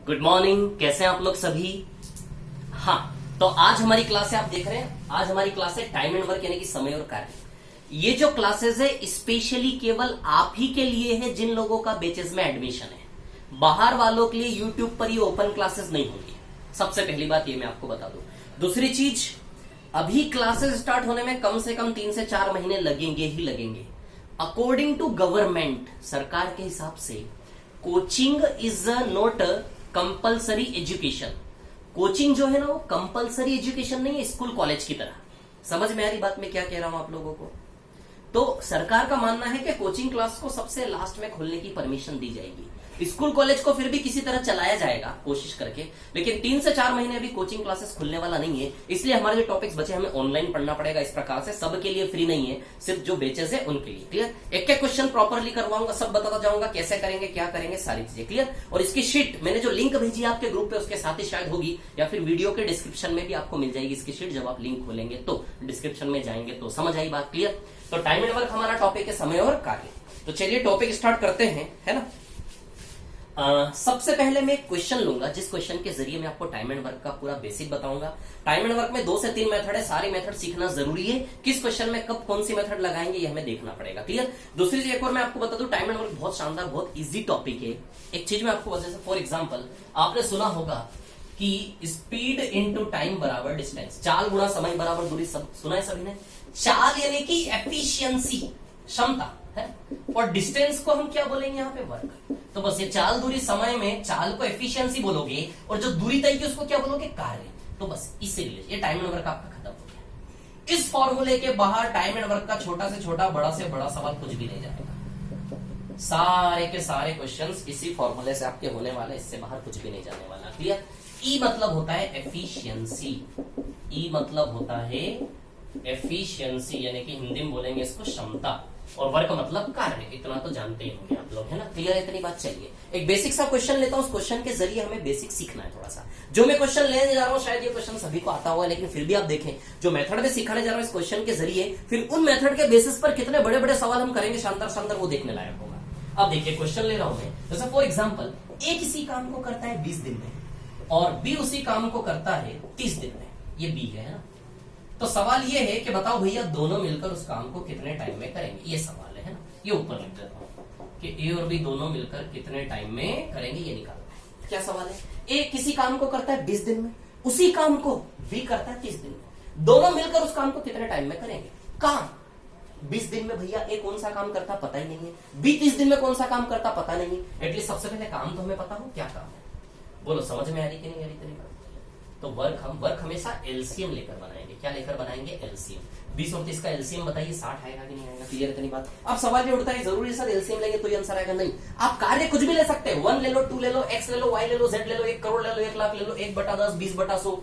Good morning. कैसे हैं आप लोग सभी? हाँ, तो आज हमारी क्लास है, आप देख रहे हैं, आज हमारी क्लास है टाइम एंड वर्क यानी कि समय और कार्य। ये जो क्लासेस है स्पेशली केवल आप ही के लिए है जिन लोगों का बेचेस में एडमिशन है। बाहर वालों के लिए यूट्यूब पर ये ओपन क्लासेस नहीं होंगी। सबसे पहली बात ये मैं आपको बता दूं। दूसरी चीज, अभी क्लासेस स्टार्ट होने में कम से कम 3 से 4 महीने लगेंगे ही लगेंगे। अकॉर्डिंग टू गवर्नमेंट, सरकार के हिसाब से coaching is not compulsory education. Coaching जो है ना वो कंपल्सरी एजुकेशन नहीं है स्कूल कॉलेज की तरह। समझ में आ रही बात मैं क्या कह रहा हूं आप लोगों को? तो सरकार का मानना है कि कोचिंग क्लास को सबसे लास्ट में खोलने की परमिशन दी जाएगी। स्कूल कॉलेज को फिर भी किसी तरह चलाया जाएगा कोशिश करके, लेकिन 3 से 4 महीने अभी कोचिंग क्लासेस खुलने वाला नहीं है। इसलिए हमारे जो टॉपिक्स बचे हमें ऑनलाइन पढ़ना पड़ेगा। इस प्रकार से सबके लिए फ्री नहीं है, सिर्फ जो बेचेस है उनके लिए। क्लियर? एक एक क्वेश्चन प्रॉपरली करवाऊंगा, सब बताता जाऊंगा कैसे करेंगे, क्या करेंगे, सारी चीजें क्लियर। और इसकी शीट मैंने जो लिंक भेजी है आपके ग्रुप पे उसके साथ ही शायद होगी, या फिर वीडियो के डिस्क्रिप्शन में भी आपको मिल जाएगी इसकी शीट। जब आप लिंक खोलेंगे तो डिस्क्रिप्शन में जाएंगे तो समझ आई बात? क्लियर? तो टाइम एंड वर्क हमारा टॉपिक है, समय और कार्य। तो चलिए टॉपिक स्टार्ट करते हैं, है ना। सबसे पहले मैं एक क्वेश्चन लूंगा जिस क्वेश्चन के जरिए मैं आपको टाइम एंड वर्क का पूरा बेसिक बताऊंगा। टाइम एंड वर्क में 2 से 3 मेथड है, सारे मेथड सीखना जरूरी है। किस क्वेश्चन में कब कौन सी मेथड लगाएंगे ये हमें देखना पड़ेगा। क्लियर? दूसरी चीज एक और मैं आपको बता दूं, टाइम एंड वर्क बहुत शानदार, बहुत इजी टॉपिक है। एक चीज मैं आपको बता, फॉर एग्जाम्पल आपने सुना होगा कि स्पीड इंटू टाइम बराबर डिस्टेंस, चाल गुणा समय बराबर दूरी। सब सुना है सभी ने? चाल यानी कि एफिशिएंसी, क्षमता है, और डिस्टेंस को हम क्या बोलेंगे यहाँ पे? वर्क। तो बस ये चाल दूरी समय में चाल को एफिशिएंसी बोलोगे और जो दूरी तय की उसको क्या बोलोगे? कार्य। तो बस इससे रिलेटेड ये टाइम एंड वर्क आपका खत्म हो गया। इस फॉर्मूले के बाहर टाइम एंड वर्क का छोटा से छोटा, बड़ा से बड़ा सवाल कुछ भी नहीं जाएगा। सारे के सारे क्वेश्चंस इसी फॉर्मूले से आपके होने वाले, इससे बाहर कुछ भी नहीं जाने वाला। क्लियर? ई मतलब होता है एफिशिएंसी, ई मतलब होता है एफिशिएंसी यानी कि हिंदी में बोलेंगे इसको क्षमता, और वर्क मतलब कार्य। इतना तो जानते ही होंगे आप लोग, है ना। क्लियर है इतनी बात? चलिए एक बेसिक सा क्वेश्चन लेता हूं, उस क्वेश्चन के जरिए हमें बेसिक सीखना है थोड़ा सा। जो मैं क्वेश्चन लेने जा रहा हूं शायद ये क्वेश्चन सभी को आता हुआ, लेकिन फिर भी आप देखें जो मेथड में सिखाने जा रहा हूं इस क्वेश्चन के जरिए, फिर उन मेथड के बेसिस पर कितने बड़े बड़े सवाल हम करेंगे शानदार शानदार, वो देखने लायक होगा। अब देखिए क्वेश्चन ले रहा हूं मैं, जैसे फॉर एग्जाम्पल ए किसी काम को करता है 20 दिन में और बी उसी काम को करता है 30 दिन में। ये बी है ना। तो सवाल ये है कि बताओ भैया दोनों मिलकर उस काम को कितने टाइम में करेंगे? ये सवाल है ना। ये ऊपर लिख देता हूं कि ए और बी दोनों मिलकर कितने टाइम में करेंगे, ये निकालना है। क्या सवाल है? ए किसी काम को करता है 20 दिन में, उसी काम को बी करता है 30 दिन में। दोनों मिलकर उस काम को कितने टाइम में करेंगे? काम 20 दिन में भैया ए कौन सा काम करता पता ही नहीं है, बी 30 दिन में कौन सा काम करता पता नहीं है। एटलीस्ट सबसे पहले काम तो हमें पता हो क्या काम है। बोलो समझ में आ रही कि नहीं आ रही तरीका? तो वर्क हमेशा एलसीएम लेकर बनाएंगे। क्या लेकर बनाएंगे? एलसीएम। 20 और 30 का एलसीएम बताइए 60 आएगा कि नहीं आएगा? क्लियर इतनी बात? अब सवाल ये उठता है जरूरी सर एलसीएम लेंगे तो ये आंसर आएगा? नहीं, आप कार्य कुछ भी ले सकते हैं। 1 ले लो, 2 ले लो, x ले लो, y ले लो, z ले लो, 1 करोड़ ले लो, 1 लाख ले लो, 1/10, 20/100,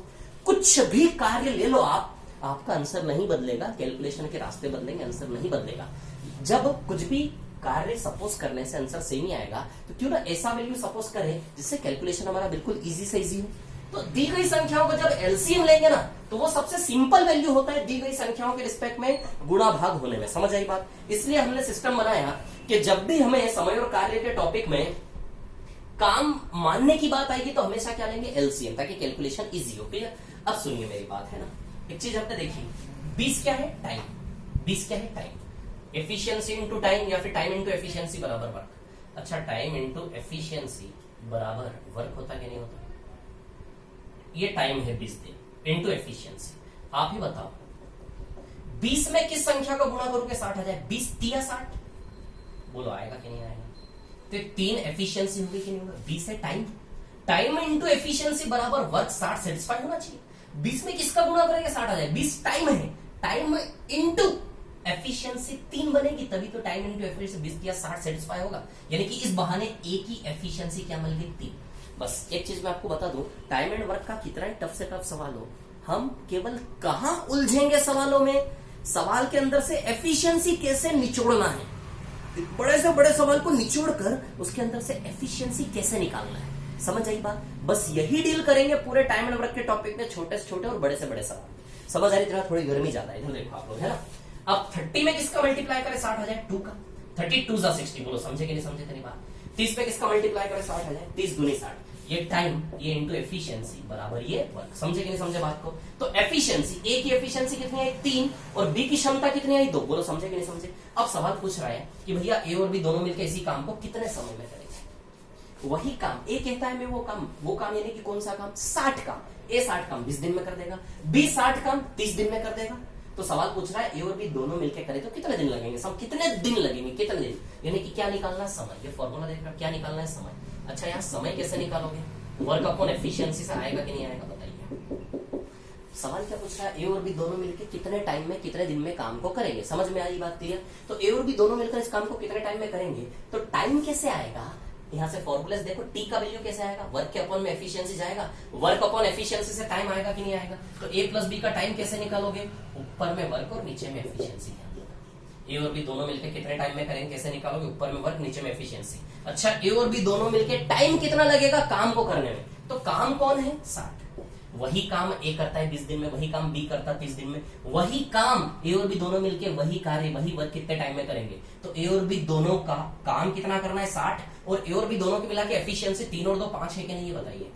कुछ भी कार्य ले लो आप, आपका आंसर नहीं बदलेगा। कैलकुलेशन के रास्ते बदलेंगे, आंसर नहीं बदलेगा। जब कुछ भी कार्य सपोज करने से आंसर सही नहीं आएगा तो क्यों ना ऐसा वैल्यू सपोज करें जिससे कैलकुलेशन हमारा बिल्कुल इजी से इजी हो। तो दी गई संख्याओं का जब एलसीएम लेंगे ना तो वो सबसे सिंपल वैल्यू होता है दी गई संख्याओं के रिस्पेक्ट में गुणा भाग होने में। समझ आई बात? इसलिए हमने सिस्टम बनाया कि जब भी हमें समय और कार्य के टॉपिक में काम मानने की बात आएगी तो हमेशा क्या लेंगे? एलसीएम, ताकि कैलकुलेशन इजी हो। क्लियर? अब सुनिए मेरी बात, है ना। एक चीज आपने देखी, 20 क्या है? टाइम। 20 क्या है? टाइम। एफिशिएंसी इंटू टाइम या फिर टाइम इंटू एफिशिएंसी बराबर वर्क। अच्छा, टाइम इंटू एफिशिएंसी बराबर वर्क होता कि नहीं होता? ये टाइम है 20 दिन इंटू एफिशिएंसी। आप ही बताओ 20 में किस संख्या को गुणा करोगे 60 आ जाए? 20 3 60, बोलो आएगा कि नहीं आएगा? तो 3 एफिशिएंसी होगी कि नहीं होगा? 20 है टाइम, टाइम इंटू एफिशिएंसी बराबर वर्क 60 सेटिस्फाई होना चाहिए। 20 में किसका गुणा करेंगे 60 आ जाए? 20 टाइम है, टाइम इंटू एफिशिएंसी 3 बनेगी, तभी तो टाइम इंटू एफिशिएंसी 20 दिया 60 सेटिस्फाई होगा। यानी कि इस बहाने ए की एफिशिएंसी क्या मिल गई? 3। बस एक चीज मैं आपको बता दूं, टाइम एंड वर्क का कितना ही टफ से टफ सवाल हो, हम केवल कहां उलझेंगे सवालों में, सवाल के अंदर से एफिशिएंसी कैसे निचोड़ना है, बड़े से बड़े सवाल को निचोड़ कर उसके अंदर से एफिशिएंसी कैसे निकालना है। समझ आई बात? बस यही डील करेंगे पूरे टाइम एंड वर्क के टॉपिक में, छोटे से छोटे और बड़े से बड़े सवाल। समझ आ रही? तरह थोड़ी गर्मी ज्यादा है, इधर देखो आप लोग, है ना। अब 30 में किसका मल्टीप्लाई करें 60 आ जाए? 2 का। 32 जा 60, बोलो समझे कि नहीं समझे? तेरी बात। 30 पे किसका मल्टीप्लाई करें 60 आ जाए? 30 दूनी 60। ये टाइम, ये इंटू एफिशिएंसी बराबर ये वर्क। समझे कि नहीं समझे बात को? तो एफिशिएंसी, ए की एफिशिएंसी कितनी आई 3 और बी की क्षमता कितनी आई 2। बोलो समझे कि नहीं समझे? अब सवाल पूछ रहा है कि भैया ए और बी दोनों मिलकर इसी काम को कितने समय में करेंगे। वही काम ए कहता है मैं वो काम यानी कि कौन सा काम? 60 काम। ए 60 काम 20 दिन में कर देगा, बी 60 काम 30 दिन में कर देगा। तो सवाल पूछ रहा है ए और बी दोनों मिलकर करें तो कितने दिन लगेंगे? कितने दिन लगेंगे, कितने दिन, यानी कि क्या निकालना है? समय। ये फॉर्मूला देख रहा क्या निकालना है? समय। अच्छा यहाँ समय कैसे निकालोगे? वर्क अपॉन एफिशिएंसी से आएगा कि नहीं आएगा बताइए। सवाल क्या पूछ रहा है? ए और बी दोनों मिलकर कितने टाइम में कितने दिन में काम को करेंगे। समझ में आई बात क्लियर? तो ए और बी दोनों मिलकर इस काम को कितने टाइम में करेंगे, तो टाइम कैसे आएगा? यहाँ से फॉर्मूले देखो, टी का वैल्यू कैसे आएगा? वर्क के अपॉन में एफिशिएंसी जाएगा, वर्क अपॉन एफिशिएंसी से टाइम आएगा कि नहीं आएगा? तो ए प्लस बी का टाइम कैसे निकालोगे? ऊपर में वर्क और नीचे में एफिशिएंसी। ए और बी दोनों मिलकर कितने टाइम में करेंगे कैसे निकालोगे? ऊपर में वर्क नीचे में एफिशिएंसी। अच्छा ए और बी दोनों मिलकर टाइम कितना लगेगा काम को करने में? तो काम कौन है? 60। वही काम ए करता है 20 दिन में, वही काम बी करता है 30 दिन में, वही काम ए और बी दोनों मिलके वही कार्य वही वर्क कितने टाइम में करेंगे? तो ए और बी दोनों का काम कितना करना है? 60। और ए और बी दोनों की मिला के एफिशिएंसी 3 और 2 5 है कि नहीं ये बताइए।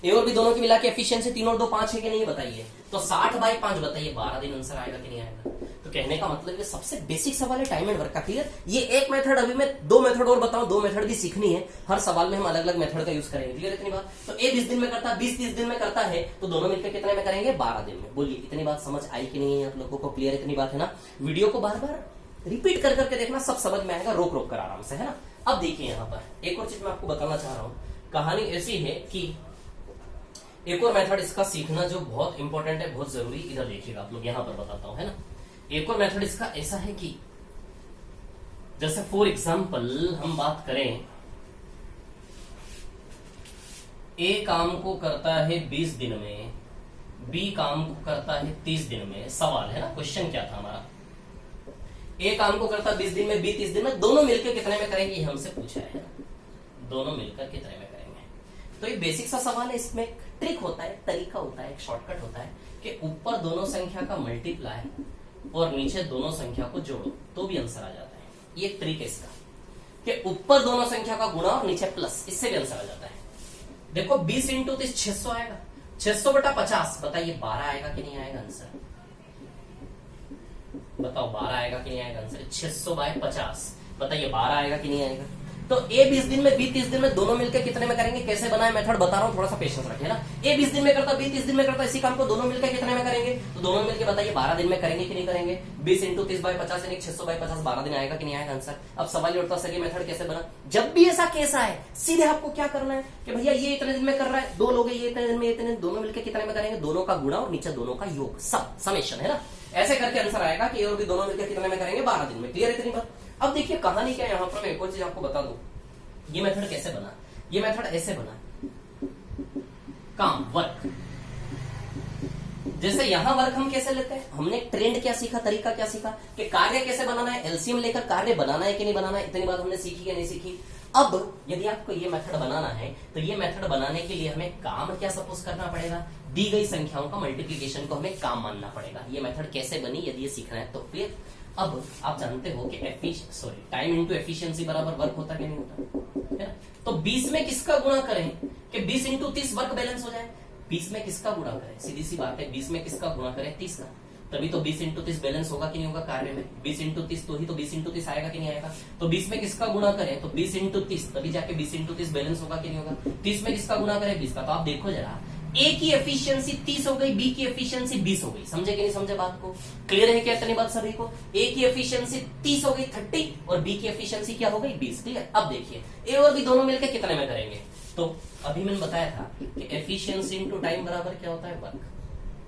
ए और बी दोनों की मिला के एफिशिएंसी 3 और 2 5 है कि नहीं ये बताइए। तो 60/5 बताइए 12 दिन आंसर आएगा कि नहीं आएगा? तो कहने का मतलब ये सबसे बेसिक सवाल है टाइम एंड वर्क का। क्लियर? ये एक मेथड, अभी मैं 2 मेथड और बताऊं, 2 मेथड भी सीखनी है। हर सवाल में हम अलग अलग मेथड का यूज करेंगे। क्लियर इतनी बात? तो ए 20 दिन में करता है, 20-30 दिन में करता है, तो दोनों मिलकर कितने में करेंगे? 12 दिन में। बोलिए इतनी बात समझ आई कि नहीं है आप लोगों को? क्लियर इतनी बात है ना? वीडियो को बार बार रिपीट कर करके देखना, सब समझ में आएगा, रोक रोक कर आराम से, है ना? अब देखिए यहाँ पर एक और चीज मैं आपको बताना चाह रहा हूं। कहानी ऐसी है कि एक और मेथड इसका सीखना जो बहुत इंपॉर्टेंट है, बहुत जरूरी, इधर देखिएगा आप लोग, यहां पर बताता हूं, है ना? एक और मेथड इसका ऐसा है कि जैसे फॉर एग्जाम्पल हम बात करें, ए काम को करता है 20 दिन में, बी काम को करता है 30 दिन में। सवाल है ना, क्वेश्चन क्या था हमारा? ए काम को करता है 20 दिन में, बी 30 दिन में, दोनों मिलकर कितने में करेंगे ये हमसे पूछा है। दोनों मिलकर कितने में करेंगे? तो ये बेसिक सा सवाल है। इसमें एक ट्रिक होता है, तरीका होता है, एक शॉर्टकट होता है कि ऊपर दोनों संख्या का मल्टीप्लाई और नीचे दोनों संख्या को जोड़ो तो भी आंसर आ जाता है। ये ट्रिक है इसका कि ऊपर दोनों संख्या का गुणा और नीचे प्लस, इससे भी आंसर आ जाता है। देखो 20 इंटू 30 600 आएगा, 600/50 बताइए 12 आएगा कि नहीं आएगा आंसर? बताओ 12 आएगा कि नहीं आएगा आंसर? 600/50 बताइए 12 आएगा कि नहीं आएगा? तो ए 20 दिन में, बी 30 दिन में, दोनों मिलकर कितने में करेंगे? कैसे बनाए मेथड बता रहा हूं, थोड़ा सा पेशेंस रखिए ना। ए 20 दिन में करता, बी 30 दिन में करता, इसी काम को दोनों मिलकर कितने में करेंगे? तो दोनों मिलकर बताइए 12 दिन में करेंगे कि नहीं करेंगे? 20 इंटू 30/50 यानी 600/50 12 दिन आएगा कि नहीं आएगा आंसर? अब सवाल ये उठता है ये मेथड कैसे बना? जब भी ऐसा केस आए सीधे आपको क्या करना है कि भैया ये इतने दिन में कर रहा है, 2 लोग ये इतने दिन में, इतने दोनों मिलकर कितने में करेंगे? दोनों का गुणा और नीचे दोनों का योग, समेशन, है ना? ऐसे करके आंसर आएगा कि ए और बी दोनों मिलकर कितने में करेंगे? 12 दिन में। क्लियर इतनी बात? अब देखिए कहानी क्या है यहाँ पर, मैं एक और चीज आपको बता दूं। ये मेथड कैसे बना? ये मेथड ऐसे बना, काम वर्क, जैसे यहां वर्क हम कैसे लेते हैं, हमने ट्रेंड क्या सीखा, तरीका क्या सीखा कि कार्य कैसे बनाना है, एलसीएम लेकर कार्य बनाना है कि नहीं बनाना है, इतनी बात हमने सीखी कि नहीं सीखी। अब यदि आपको ये मेथड बनाना है तो ये मेथड बनाने के लिए हमें काम क्या सपोज करना पड़ेगा? दी गई संख्याओं का मल्टीप्लीकेशन को हमें काम मानना पड़ेगा। ये मेथड कैसे बनी यदि ये सीखना है तो फिर अब आप जानते हो कि टाइम इंटू एफिशिएंसी बराबर वर्क होता है कि नहीं होता, है ना? तो 20 में किसका गुणा करें कि 20 इंटू 30 वर्क बैलेंस हो जाए? 20 में किसका गुणा करें? सीधी सी बात है, 20 में किसका गुणा करें? 30 का, तभी तो 20 इंटू 30 बैलेंस होगा कि नहीं होगा कार्य में? 20 इंटू 30 तो ही तो 20 इंटू 30 आएगा कि नहीं आएगा? तो 20 में किसका गुणा करें? तो 20 इंटू 30 तभी जाके 20 इंटू 30 बैलेंस होगा कि नहीं होगा? 30 में किसका गुणा करें? 20 का। तो आप देखो जरा, ए की एफिशिएंसी 30 हो गई, बी की एफिशिएंसी 20 हो गई। समझे कि नहीं समझे बात को? क्लियर है क्या इतनी बात सभी को? ए की एफिशिएंसी 30 हो गई 30 और बी की एफिशिएंसी क्या हो गई 20। क्लियर? अब देखिए ए और बी दोनों मिलकर कितने में करेंगे? तो अभी मैंने बताया था कि एफिशिएंसी इनटू टाइम बराबर क्या होता है? वर्क।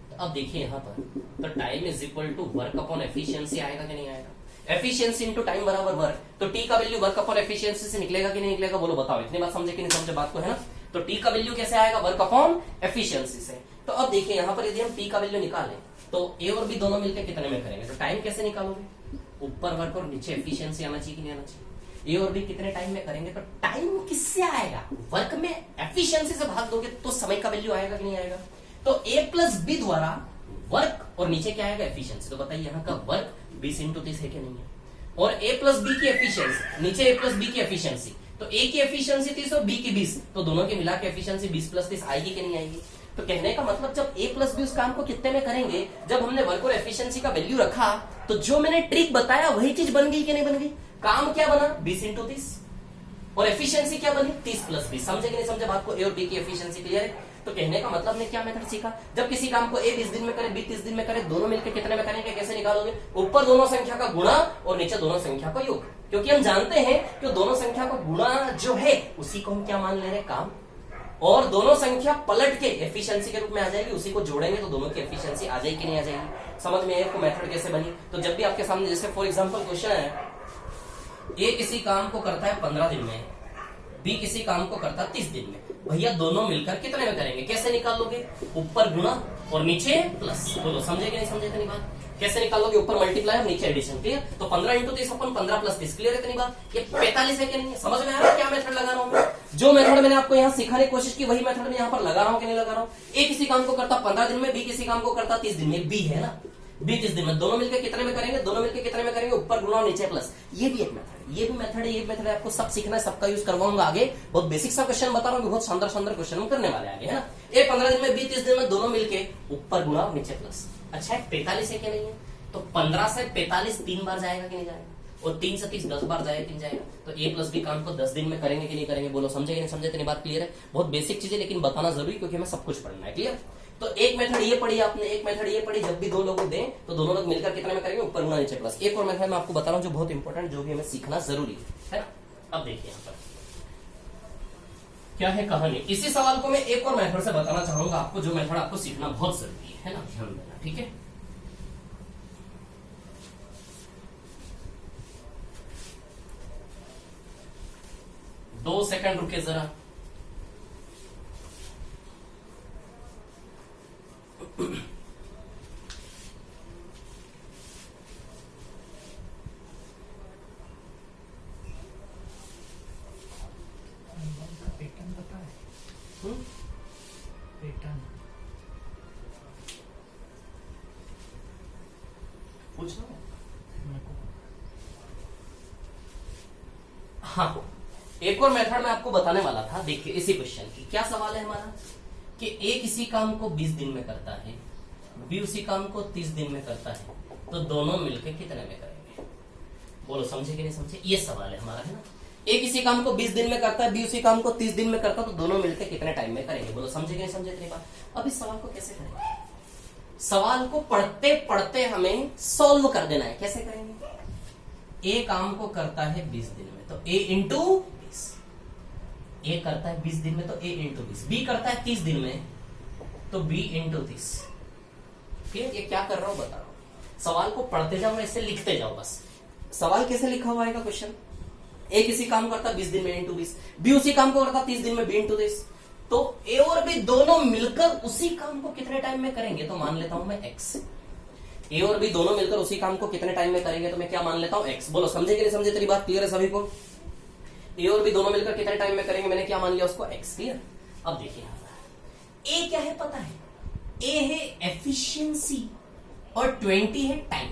तो अब देखिए यहां पर, तो time is equal to work upon efficiency आएगा कि नहीं आएगा? एफिशिएंसी इनटू टाइम बराबर वर्क, तो टी का वैल्यू वर्क अपॉन एफिशिएंसी से निकलेगा कि नहीं निकलेगा? बोलो बताओ, इतनी बात समझे कि नहीं समझे बात को, है ना? तो टी का वैल्यू कैसे आएगा? वर्क अपॉन एफिशिएंसी से। तो अब देखिए यहां पर यदि हम टी का वैल्यू निकालें तो ए और बी दोनों मिलकर कितने में करेंगे? तो टाइम कैसे निकालोगे? ऊपर वर्क और नीचे एफिशिएंसी आना चाहिए कि नहीं आना चाहिए? ए और बी कितने टाइम में करेंगे? तो टाइम किससे आएगा? वर्क में एफिशिएंसी से भाग दोगे तो समय का वैल्यू आएगा कि नहीं आएगा? तो ए प्लस बी द्वारा वर्क और नीचे क्या आएगा? एफिशिएंसी। तो बताइए यहाँ का वर्क 20 इंटू 30 है कि नहीं है? और ए प्लस बी की एफिशिएंसी, नीचे ए प्लस बी की एफिशिएंसी, तो ए की एफिशिएंसी 30 और बी की 20, तो दोनों की मिला के एफिशिएंसी 20 प्लस 30 आएगी कि नहीं आएगी? तो कहने का मतलब जब ए प्लस बी उस काम को कितने में करेंगे, जब हमने वर्क और एफिशिएंसी का वैल्यू रखा तो जो मैंने ट्रिक बताया वही चीज बन गई कि नहीं बन गई? काम क्या बना 20 इंटू 30 और एफिशिएंसी क्या बनी 30 प्लस 20। समझे कि नहीं समझे बात को? ए और बी की एफिशिएंसी क्लियर है? तो कहने का मतलब ने क्या मेथड सीखा, जब किसी काम को ए 20 दिन में करे बी 30 दिन में करे, दोनों मिलकर कितने में करेंगे, कैसे निकालोगे? ऊपर दोनों संख्या का गुणा और नीचे दोनों संख्या का योग, क्योंकि हम जानते हैं कि दोनों संख्या का गुणा जो है उसी को हम क्या मान ले रहे हैं, काम, और दोनों संख्या पलट के एफिशिएंसी के रूप में आ जाएगी, उसी को जोड़ेंगे तो दोनों की एफिशिएंसी आ जाएगी कि नहीं आ जाएगी? समझ में आपको मेथड कैसे बनी? तो जब भी आपके सामने जैसे फॉर एग्जांपल क्वेश्चन है, ए किसी काम को करता है 15 दिन में, बी किसी काम को करता है 30 दिन में, भैया दोनों मिलकर कितने में करेंगे, कैसे निकालोगे? ऊपर गुणा और नीचे प्लस। बोलो समझे कि नहीं समझे इतनी बात? कैसे निकालोगे? ऊपर मल्टीप्लाई नीचे एडिशन, क्लियर? तो 15 इंटू 30 अपन 15 प्लस 30, क्लियर है इतनी बात? ये 45 है कि नहीं? समझ में आ रहा है क्या मेथड लगा रहा हूँ? जो मेथड मैंने आपको यहाँ सिखाने की कोशिश की वही मेथड मैं यहाँ पर लगा रहा हूँ कि नहीं लगा रहा हूँ? ए किसी काम को करता 15 दिन में, बी किसी काम को करता 30 दिन में, बी है ना, बी 30 दिन में, दोनों मिलकर कितने में करेंगे, दोनों मिलकर कितने में करेंगे, ऊपर गुणा और नीचे प्लस। ये भी एक मेथड है, ये भी मेथड है, ये मेथड है, आपको सब सीखना है, सबका यूज करवाऊंगा आगे। बहुत बेसिक सा क्वेश्चन बता रहा हूँ, बहुत शानदार शानदार क्वेश्चन हम करने वाले आगे, है ना। ए 15 दिन में, बी 30 दिन में, दोनों मिलके ऊपर गुणा और नीचे प्लस। अच्छा है 45 है क्या नहीं है? तो 15 से 45 3 बार जाएगा कि नहीं जाएगा, और 3 से 30 10 बार जाएगा कि नहीं जाएगा? तो ए प्लस बी काम को 10 दिन में करेंगे कि नहीं करेंगे? बोलो समझे कि नहीं समझे? इतनी बात क्लियर है? बहुत बेसिक चीज है लेकिन बताना जरूरी, क्योंकि हमें सब कुछ पढ़ना है, क्लियर? तो एक मेथड ये पढ़ी आपने, एक मेथड ये पढ़ी, जब भी दो लोग दें तो दोनों लोग मिलकर कितने में करेंगे, ऊपर गुणा नीचे प्लस। एक और मेथड मैं आपको बता रहा हूं जो बहुत इंपॉर्टेंट, जो भी हमें सीखना जरूरी है ना। अब देखिए यहाँ पर क्या है कहानी। इसी सवाल को मैं एक और मेथड से बताना चाहूंगा आपको, जो मेथड आपको सीखना बहुत जरूरी है ना, ध्यान देना, ठीक है। दो सेकंड रुके जरा। पैटर्न पता है? पैटर्न पूछना है? मेरे को हाँ, एक और मेथड मैं आपको बताने वाला था। देखिए इसी क्वेश्चन की क्या सवाल है हमारा, कि ए किसी काम को 20 दिन में करता है, बी उसी काम को 30 दिन में करता है, तो दोनों मिलकर कितने में करेंगे? बोलो समझे कि नहीं समझे? ये सवाल है हमारा, है ना। ए किसी काम को 20 दिन में करता है, बी उसी काम को 30 दिन में करता है, तो दोनों मिलकर कितने टाइम में करेंगे? बोलो समझे कि नहीं समझे इतनी बात? अब इस सवाल को कैसे करेंगे? सवाल को पढ़ते पढ़ते हमें सॉल्व कर देना है। कैसे करेंगे? ए काम को करता है 20 दिन में, तो ए इंटू 20, ए करता है 20 दिन में तो ए इंटू 20, बी करता है 30 दिन में तो बी इंटू 30। फिर ये क्या कर रहा हूं बता रहा हूं, सवाल को पढ़ते जाओ, ऐसे लिखते जाओ बस। सवाल कैसे लिखा हुआ है क्वेश्चन, ए किसी काम करता है 20 दिन में इंटू 20, बी उसी काम को करता है 30 दिन में बी इंटू 30, तो ए और बी दोनों मिलकर उसी काम को कितने टाइम में करेंगे? तो मान लेता हूं मैं एक्स। ए और बी दोनों मिलकर उसी काम को कितने टाइम में करेंगे? तो मैं क्या मान लेता हूं एक्स। बोलो समझे कि नहीं समझे? तेरी बात क्लियर है सभी को? ए और बी दोनों मिलकर कितने टाइम में करेंगे, मैंने क्या मान लिया उसको एक्स, क्लियर। अब देखिए ए क्या है पता है, ए है एफिशिएंसी और 20 है time.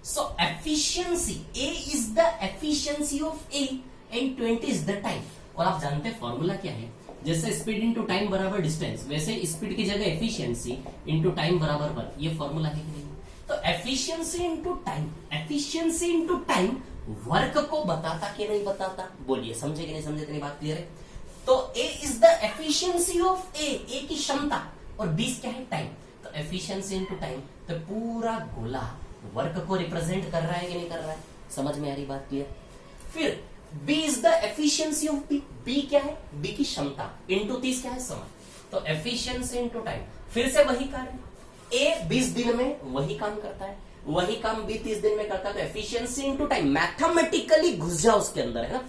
So efficiency, A is the efficiency of A and 20 is the time. और आप जानते हैं फॉर्मूला क्या है, जैसे स्पीड इंटू टाइम बराबर डिस्टेंस, वैसे स्पीड की जगह एफिशिएंसी इंटू टाइम बराबर वर्क। ये फॉर्मूला है कि नहीं? तो efficiency into time, efficiency into time work को बताता कि नहीं बताता? बोलिए समझे कि नहीं समझे? इतनी बात क्लियर है? तो ए इज द एफिशिएंसी ऑफ ए की क्षमता, और बी क्या है टाइम। तो एफिशिएंसी इंटू टाइम, तो पूरा गोला वर्क को रिप्रेजेंट कर रहा है कि नहीं कर रहा है? समझ में आ रही बात क्लियर? फिर B is the efficiency of B, B क्या है? बी की क्षमता, इंटू 30 क्या है? समय। तो एफिशिएंसी इंटू टाइम, फिर से वही कार्य, ए 20 दिन में वही काम करता है, वही काम बी 30 दिन में करता है, तो एफिशिएंसी इंटू टाइम, मैथमेटिकली घुस जाओ उसके अंदर, है ना।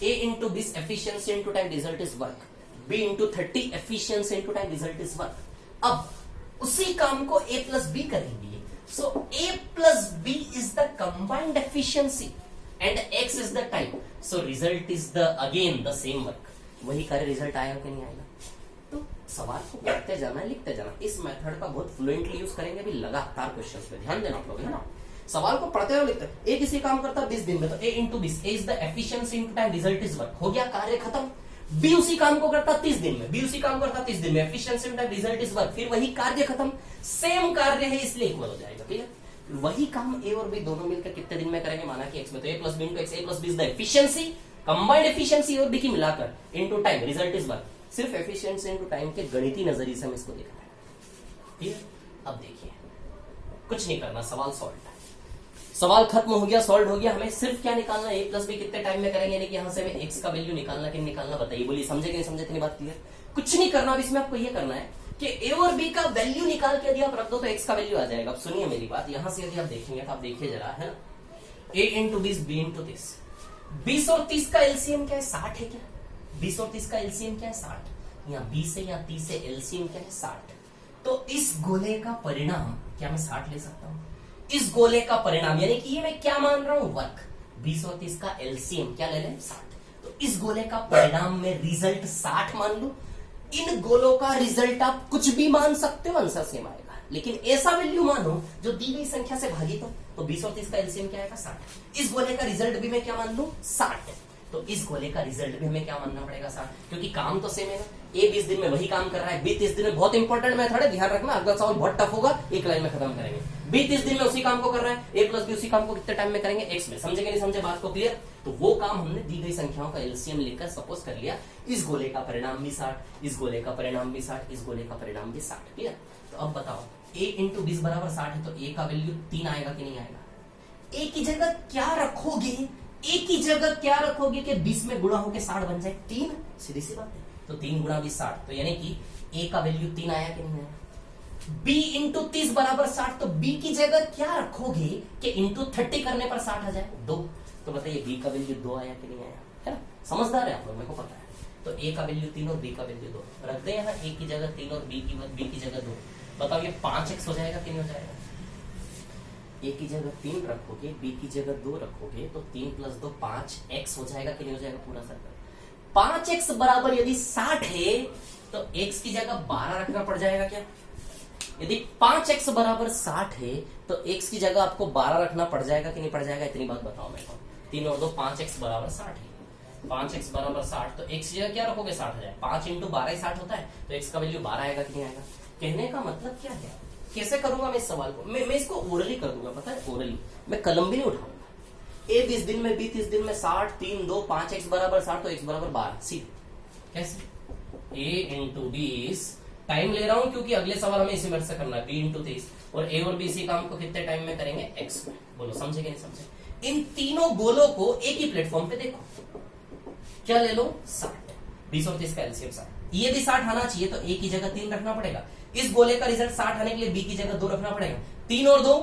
A into 20 efficiency into time, result is work. B into 30 efficiency into time, result is work. अब उसी काम को ए प्लस बी करेंगे, so A plus B is the combined efficiency and X is the time, so result is the again the same work. वही कार्य result आया कि नहीं आएगा? तो सवाल को पढ़ते जाना, लिखते जाना। इस मेथड का बहुत फ्लुएंटली यूज करेंगे अभी लगातार क्वेश्चंस पे, ध्यान देना आप लोग, है ना। सवाल को पढ़ते हुए लिखते हैं। ए किसी काम करता है 20 दिन में, तो A into 20, A is the efficiency into time, result is work, हो गया, कार्य खत्म। बी उसी काम को करता 30 दिन में, बी उसी काम करता 30 दिन में, efficiency into time, result is work, फिर वही कार्य खत्म। सेम कार्य है इसलिए इक्वल हो जाएगा, ठीक है। वही काम ए और बी दोनों मिलकर कितने दिन में करेंगे, माना कि एक्स में, तो A plus B into X, A plus B is the efficiency, combined efficiency और बी की मिलाकर into time, result is work. सिर्फ एफिशिएंसी इंटू टाइम के गणितीय नजरिए से हम इसको देख रहे हैं, ठीक है। अब देखिए, कुछ नहीं करना, सवाल सॉल्व है, सवाल खत्म हो गया, सॉल्व हो गया। हमें सिर्फ क्या निकालना, ए प्लस बी कितने टाइम में करेंगे, यानी कि यहां से हमें एक्स का वैल्यू निकालना कि निकालना, बताइए, बोलिए, समझे कि नहीं समझे, इतनी बात क्लियर। कुछ नहीं करना, अब इसमें आपको ये करना है कि ए और बी का वैल्यू निकाल के यदि आप रख दो तो एक्स का वैल्यू आ जाएगा। अब सुनिए मेरी बात, यहां से यदि आप देखेंगे तो आप देखिए जरा, है ना, ए इंटू 20, बी इंटू 30, 20 और 30 का एलसीएम क्या है, 60 है क्या, 20 और 30 का एलसीएम क्या है, 60, यहाँ 20 से यहाँ 30 से एलसीएम क्या है, 60। तो इस गोले का परिणाम क्या मैं 60 ले सकता हूं, इस गोले का परिणाम, यानी कि ये मैं क्या मान रहा हूं, वर्क, 20 और 30 का एलसीएम क्या ले लें, 60। तो इस गोले का परिणाम में रिजल्ट 60 मान लो। इन गोलों का रिजल्ट आप कुछ भी मान सकते हो, आंसर सेम आएगा, लेकिन ऐसा वैल्यू मानो जो दी गई संख्या से भागित हो। तो 20 और 30 का एलसीएम क्या आएगा, 60। इस गोले का रिजल्ट भी मैं क्या मान लू, 60। तो इस गोले का रिजल्ट भी हमें क्या मानना पड़ेगा, 60, क्योंकि काम तो सेम है ना। ए 20 दिन में वही काम कर रहा है, बी 30 दिन में, बहुत इंपॉर्टेंट मेथड है, ध्यान रखना, अगला सवाल बहुत टफ होगा, एक लाइन में खत्म करेंगे। बी 30 दिन में उसी काम को कर रहा है, ए प्लस बी उसी काम को कितने टाइम में करेंगे, एक्स में, समझे कि नहीं समझे बात को, क्लियर। तो वो काम हमने दी गई संख्याओं का एलसीएम लिखकर सपोज कर लिया, इस गोले का परिणाम भी 60, इस गोले का परिणाम भी 60, इस गोले का परिणाम भी 60, क्लियर। तो अब बताओ, ए इंटू 20 बराबर 60 है, तो ए का वैल्यू 3 आएगा कि नहीं आएगा। ए की जगह क्या रखोगे, ए की जगह क्या रखोगे कि 20 में गुणा होकर 60 बन जाए, 3, सीधी सी बात है। तो 3 गुणा 20 60, तो यानी कि ए का वैल्यू 3 आया कि नहीं आया। बी इंटू 30 बराबर 60, तो बी की जगह क्या रखोगे कि इंटू 30 करने पर 60 आ जाए, 2। तो बताइए बी का वैल्यू 2 आया कि नहीं आया, है ना, समझदार है आप लोग, मेरे को पता है। तो ए का वैल्यू 3 और बी का वैल्यू 2 रख दे यहाँ, ए की जगह 3 और बी की जगह 2। बताओ ये 5x हो जाएगा कि नहीं हो जाएगा। ए की जगह 3 रखोगे, बी की जगह 2 रखोगे, तो 3 + 2 5x हो जाएगा कि नहीं हो जाएगा, पूरा सर्कल। 5x बराबर यदि 60 है तो x की जगह 12 रखना पड़ जाएगा क्या। यदि 5x बराबर 60 है तो x की जगह आपको 12 रखना पड़ जाएगा कि नहीं पड़ जाएगा, इतनी बात बताओ मेरे को। 3 और 2 5x बराबर 60 है, 5x बराबर 60, तो x की जगह क्या रखोगे, 60 हो जाए, 5 × 12 ही 60 होता है, तो x का वैल्यू 12 आएगा कि नहीं आएगा। कहने का मतलब क्या है, कैसे करूंगा मैं इस सवाल को, मैं इसको ओरली कर दूंगा, पता है, ओरली, मैं कलम भी नहीं उठाऊंगा। ए 20 दिन में, बी 30 दिन में, 60, 3, 2, 5x बराबर 60, तो x बराबर 12, सीधे कैसे, a × 20, टाइम ले रहा हूं क्योंकि अगले सवाल हमें इसी मेथड से करना है, b × 30, और a और b इसी काम को कितने टाइम में करेंगे, x में। बोलो समझे कि नहीं समझे। इन तीनों गोलों को एक ही प्लेटफॉर्म पे देखो, क्या ले लो, 60, 20 और 30 का एलसीएम 60, ये भी 60 आना चाहिए, तो a की जगह 3 रखना पड़ेगा। इस गोले का रिजल्ट 60 आने के लिए b की जगह 2 रखना पड़ेगा। 3 और 2,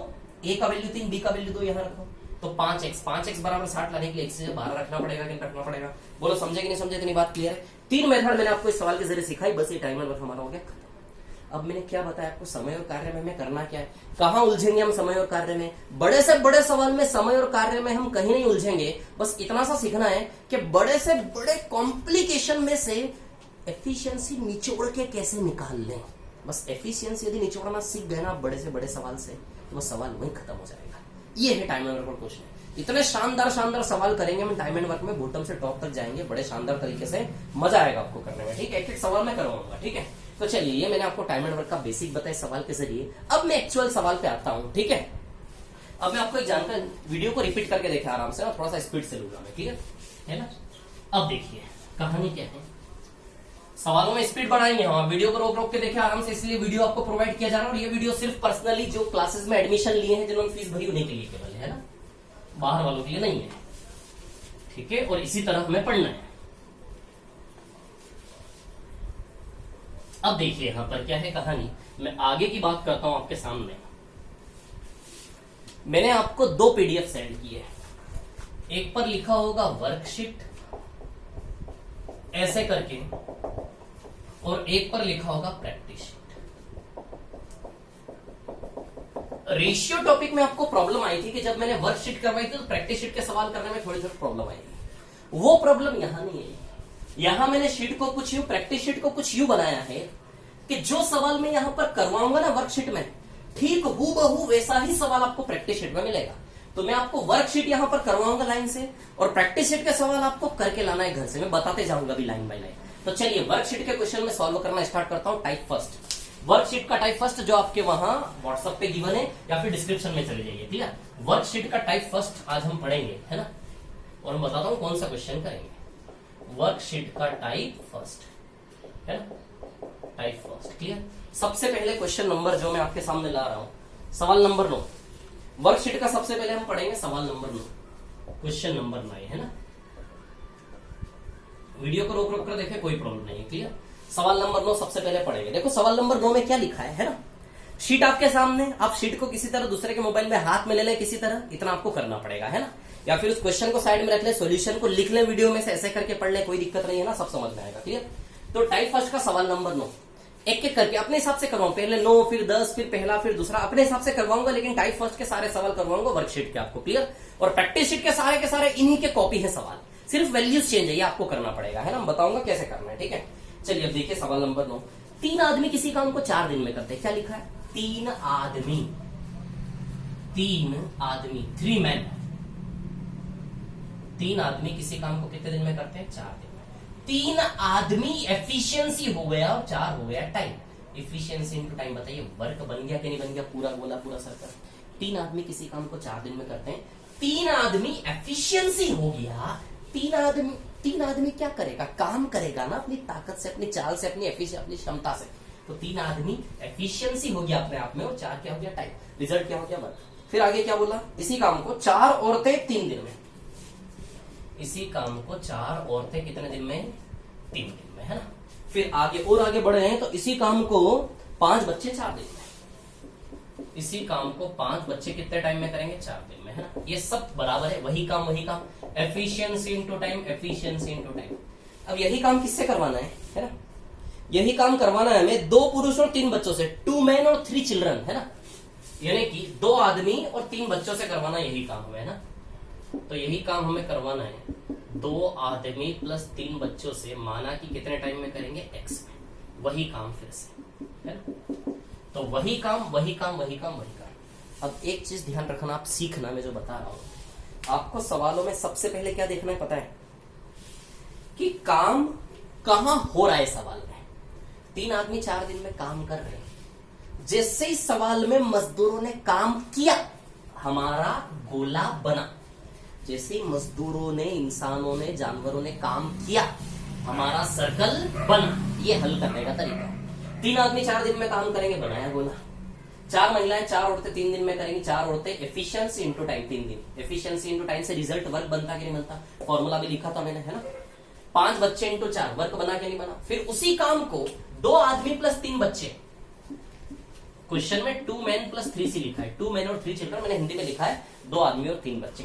a का वैल्यू 3, b का वैल्यू 2 यहां रखो, तो 5x बराबर 60 लाने के लिए x की जगह 12 रखना पड़ेगा कि रखना पड़ेगा। बोलो समझे कि नहीं समझे, इतनी बात क्लियर है। 3 मेथड मैंने आपको इस सवाल के जरिए सिखाई, बस ये टाइमर वर्क हमारा हो गया खत्म। अब मैंने क्या बताया आपको, समय और कार्य में हमें करना क्या है, कहां उलझेंगे हम समय और कार्य में। बड़े से बड़े सवाल में समय और कार्य में हम कहीं नहीं उलझेंगे, बस इतना सा सीखना है कि बड़े से बड़े कॉम्प्लिकेशन में से एफिशिएंसी निचोड़ के कैसे निकाल लें। बस एफिशिएंसी यदि निचोड़ना सीख गए ना बड़े से बड़े सवाल से, तो वो सवाल वहीं खत्म हो जाएगा। ये है टाइम एंड वर्क क्वेश्चन। इतने शानदार सवाल करेंगे हम टाइम एंड वर्क में, बॉटम से टॉप तक जाएंगे, बड़े शानदार तरीके से, मजा आएगा आपको करने में, ठीक है। एक एक सवाल मैं करवाऊंगा, ठीक है। तो चलिए, ये मैंने आपको टाइम एंड वर्क का बेसिक बताया सवाल के जरिए। अब मैं एक्चुअल सवाल पे आता हूं, ठीक है। अब मैं आपको एक जानकारी, वीडियो को रिपीट करके देखा आराम से, और थोड़ा सा स्पीड से लूंगा मैं, ठीक है ना। अब देखिए कहानी क्या है, सवालों में स्पीड बढ़ाएंगे हम, वीडियो को रोक रोक के देखे आराम से, इसलिए वीडियो आपको प्रोवाइड किया जा रहा है। और ये वीडियो सिर्फ पर्सनली जो क्लासेस में एडमिशन लिए हैं, जिन्होंने फीस भरी उन्हीं के लिए केवल है ना, बाहर वालों के लिए नहीं है, ठीक है। और इसी तरह हमें पढ़ना है। अब देखिए यहां पर क्या है कहानी, मैं आगे की बात करता हूं आपके सामने। मैंने आपको 2 PDF सेंड किए, एक पर लिखा होगा वर्कशीट ऐसे करके, और एक पर लिखा होगा प्रैक्टिस शीट। रेशियो टॉपिक में आपको प्रॉब्लम आई थी कि जब मैंने वर्कशीट करवाई थी तो प्रैक्टिस शीट के सवाल करने में थोड़ी थोड़ी प्रॉब्लम आई थी। वो प्रॉब्लम यहां नहीं है। यहां मैंने शीट को कुछ यूं, प्रैक्टिस शीट को कुछ यूं बनाया है कि जो सवाल मैं यहां पर करवाऊंगा ना वर्कशीट में, ठीक हूबहू वैसा ही सवाल आपको प्रैक्टिस शीट में मिलेगा। तो मैं आपको वर्कशीट यहां पर करवाऊंगा लाइन से, और प्रैक्टिस शीट के सवाल आपको करके लाना है घर से, मैं बताते जाऊंगा अभी लाइन बाय लाइन। तो चलिए वर्कशीट के क्वेश्चन में सॉल्व करना स्टार्ट करता हूं। टाइप फर्स्ट, वर्कशीट का टाइप फर्स्ट जो आपके वहां व्हाट्सएप पे गिवन है या फिर डिस्क्रिप्शन में चले जाइए, ठीक है। वर्कशीट का टाइप फर्स्ट आज हम पढ़ेंगे, है ना, और मैं बताता हूं कौन सा क्वेश्चन करेंगे। वर्कशीट का टाइप फर्स्ट, है ना, टाइप फर्स्ट, क्लियर। सबसे पहले क्वेश्चन नंबर जो मैं आपके सामने ला रहा हूं, सवाल नंबर 9। वर्कशीट का सबसे पहले हम पढ़ेंगे सवाल नंबर 9, क्वेश्चन नंबर 9, है ना। वीडियो को रोक रोक कर देखें, कोई प्रॉब्लम नहीं है, क्लियर। सवाल नंबर 9 सबसे पहले पढ़ेंगे। देखो सवाल नंबर 9 में क्या लिखा है ना। शीट आपके सामने, आप शीट को किसी तरह दूसरे के मोबाइल में हाथ में ले लें, किसी तरह इतना आपको करना पड़ेगा, है ना, या फिर उस क्वेश्चन को साइड में रख ले, सॉल्यूशन को लिख ले वीडियो में से, ऐसे करके पढ़ ले, कोई दिक्कत नहीं है ना, सब समझ में आएगा, क्लियर। तो टाइप फर्स्ट का सवाल नंबर 9 एक एक करके अपने हिसाब से करवाऊं, पहले 9 फिर 10 फिर पहला फिर दूसरा, अपने हिसाब से करवाऊंगा, लेकिन टाइप फर्स्ट के सारे सवाल करवाऊंगा वर्कशीट के आपको, क्लियर। और प्रैक्टिस शीट के सारे इन्हीं के कॉपी है सवाल, सिर्फ वैल्यूज चेंज है, ये आपको करना पड़ेगा, है ना, मैं बताऊंगा कैसे करना है, ठीक है। चलिए अब देखिए सवाल नंबर 9। 3 आदमी किसी काम को 4 दिन में करते हैं, क्या लिखा है, 3 आदमी 3 मैन, 3 आदमी किसी काम को कितने दिन में करते हैं, 4 दिन में। 3 आदमी एफिशिएंसी हो गया और 4 हो गया टाइम। एफिशिएंसी इनटू टाइम, बताइए वर्क बन गया कि नहीं बन गया, पूरा गोला पूरा सर्कल। 3 आदमी किसी काम को 4 दिन में करते हैं, 3 आदमी एफिशिएंसी हो गया। 3 आदमी क्या करेगा, काम करेगा ना, अपनी ताकत से, अपनी चाल से, अपनी क्षमता से। तो 3 आदमी एफिशिएंसी हो गया अपने आप में, और 4 क्या हो गया टाइम, रिजल्ट क्या हो गया वर्क। फिर आगे क्या बोला, इसी काम को 4 औरतें 3 दिन में, इसी काम को 4 औरतें कितने दिन में, 3 दिन में, है ना। फिर आगे और आगे बढ़ रहे हैं, तो इसी काम को 5 बच्चे 4 दिन में, इसी काम को 5 बच्चे कितने टाइम में करेंगे, 4 दिन में, है ना। ये सब बराबर है, वही काम, efficiency into time, efficiency into time. अब यही काम किससे करवाना है ना, यही काम करवाना है हमें 2 पुरुष और 3 बच्चों से, 2 मैन और 3 चिल्ड्रन, है ना, यानी कि 2 आदमी और 3 बच्चों से करवाना यही काम हमें, है ना। तो यही काम हमें करवाना है 2 आदमी प्लस 3 बच्चों से, माना कि कितने टाइम में करेंगे, एक्स में, वही काम फिर से, है ना। तो वही काम। अब एक चीज ध्यान रखना, आप सीखना, मैं जो बता रहा हूं आपको, सवालों में सबसे पहले क्या देखना है पता है, कि काम कहां हो रहा है सवाल में। 3 आदमी 4 दिन में काम कर रहे हैं, जैसे ही सवाल में मजदूरों ने काम किया हमारा गोला बना, जैसे मजदूरों ने, इंसानों ने, जानवरों ने काम किया हमारा सर्कल बना। ये हल करने का तरीका है। 3 आदमी 4 दिन में काम करेंगे, बनाया गोला। 4 महिलाएं 4 औरतें 3 दिन में करेंगी, 4 औरतें, एफिशिएंसी इनटू टाइम 3 दिन, एफिशिएंसी इनटू टाइम से रिजल्ट वर्क बनता कि नहीं बनता, फॉर्मूला भी लिखा था मैंने, है ना। 5 बच्चे इनटू 4 वर्क बना के नहीं बना। फिर उसी काम को 2 आदमी प्लस 3 बच्चे, क्वेश्चन में 2 मैन प्लस 3 सी लिखा है, 2 मैन और 3 चिल्ड्रन, मैंने हिंदी में लिखा है 2 आदमी और 3 बच्चे।